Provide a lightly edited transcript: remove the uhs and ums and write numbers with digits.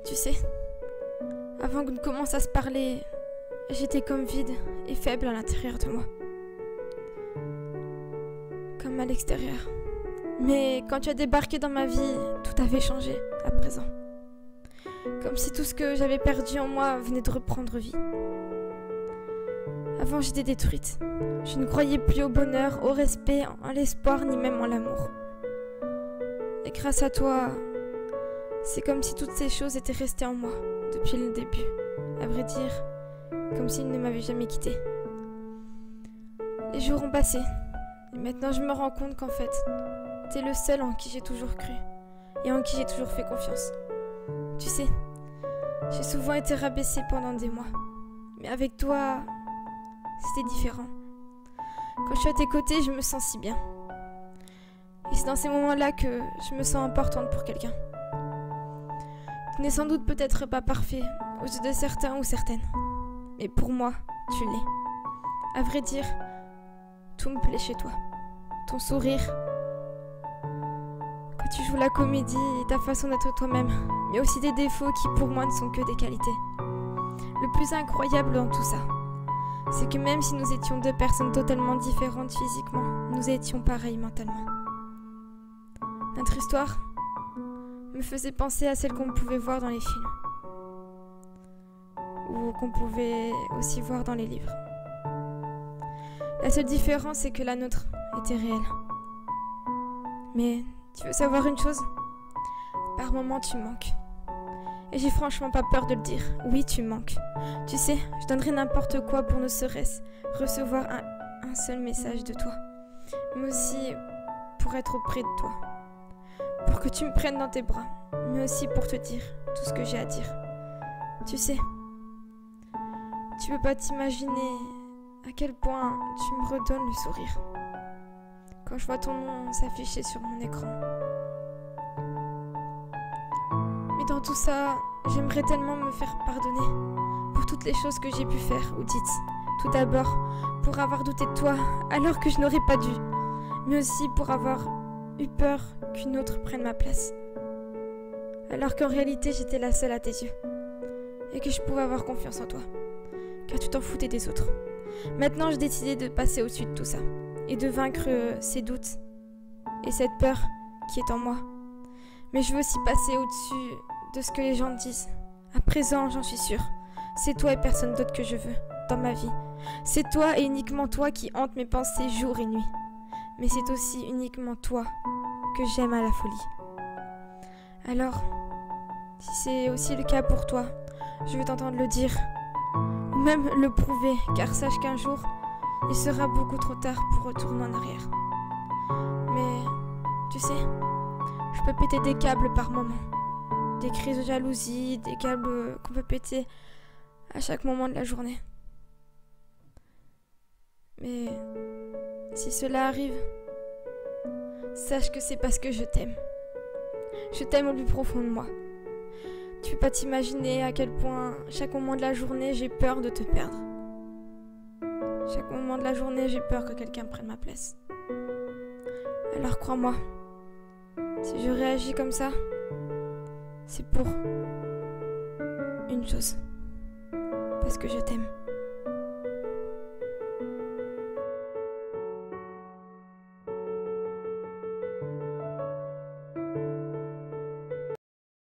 Tu sais, avant qu'on ne commence à se parler, j'étais comme vide et faible à l'intérieur de moi. Comme à l'extérieur. Mais quand tu as débarqué dans ma vie, tout avait changé à présent. Comme si tout ce que j'avais perdu en moi venait de reprendre vie. Avant, j'étais détruite. Je ne croyais plus au bonheur, au respect, en l'espoir, ni même en l'amour. Et grâce à toi, c'est comme si toutes ces choses étaient restées en moi depuis le début. À vrai dire, comme s'ils ne m'avaient jamais quittée. Les jours ont passé. Et maintenant, je me rends compte qu'en fait, t'es le seul en qui j'ai toujours cru. Et en qui j'ai toujours fait confiance. Tu sais, j'ai souvent été rabaissée pendant des mois. Mais avec toi, c'était différent. Quand je suis à tes côtés, je me sens si bien. Et c'est dans ces moments-là que je me sens importante pour quelqu'un. Tu n'es sans doute peut-être pas parfait aux yeux de certains ou certaines. Mais pour moi, tu l'es. À vrai dire, tout me plaît chez toi. Ton sourire, quand tu joues la comédie et ta façon d'être toi-même, mais aussi des défauts qui pour moi ne sont que des qualités. Le plus incroyable dans tout ça, c'est que même si nous étions deux personnes totalement différentes physiquement, nous étions pareils mentalement. Notre histoire me faisait penser à celle qu'on pouvait voir dans les films, ou qu'on pouvait aussi voir dans les livres. La seule différence, c'est que la nôtre était réelle. Mais tu veux savoir une chose ? Par moments, tu manques. Et j'ai franchement pas peur de le dire. Oui, tu manques. Tu sais, je donnerais n'importe quoi pour ne serait-ce recevoir un seul message de toi. Mais aussi pour être auprès de toi. Pour que tu me prennes dans tes bras. Mais aussi pour te dire tout ce que j'ai à dire. Tu sais, tu peux pas t'imaginer à quel point tu me redonnes le sourire quand je vois ton nom s'afficher sur mon écran. Mais dans tout ça, j'aimerais tellement me faire pardonner pour toutes les choses que j'ai pu faire ou dites. Tout d'abord, pour avoir douté de toi alors que je n'aurais pas dû, mais aussi pour avoir eu peur qu'une autre prenne ma place. Alors qu'en réalité, j'étais la seule à tes yeux et que je pouvais avoir confiance en toi, car tu t'en foutais des autres. Maintenant, j'ai décidé de passer au-dessus de tout ça et de vaincre ces doutes et cette peur qui est en moi. Mais je veux aussi passer au-dessus de ce que les gens disent. À présent, j'en suis sûre, c'est toi et personne d'autre que je veux dans ma vie. C'est toi et uniquement toi qui hante mes pensées jour et nuit. Mais c'est aussi uniquement toi que j'aime à la folie. Alors, si c'est aussi le cas pour toi, je veux t'entendre le dire, ou même le prouver, car sache qu'un jour, il sera beaucoup trop tard pour retourner en arrière. Mais, tu sais, je peux péter des câbles par moment. Des crises de jalousie, des câbles qu'on peut péter à chaque moment de la journée. Mais, si cela arrive, sache que c'est parce que je t'aime. Je t'aime au plus profond de moi. Tu peux pas t'imaginer à quel point chaque moment de la journée j'ai peur de te perdre. Chaque moment de la journée j'ai peur que quelqu'un prenne ma place. Alors crois-moi, si je réagis comme ça, c'est pour une chose. Parce que je t'aime.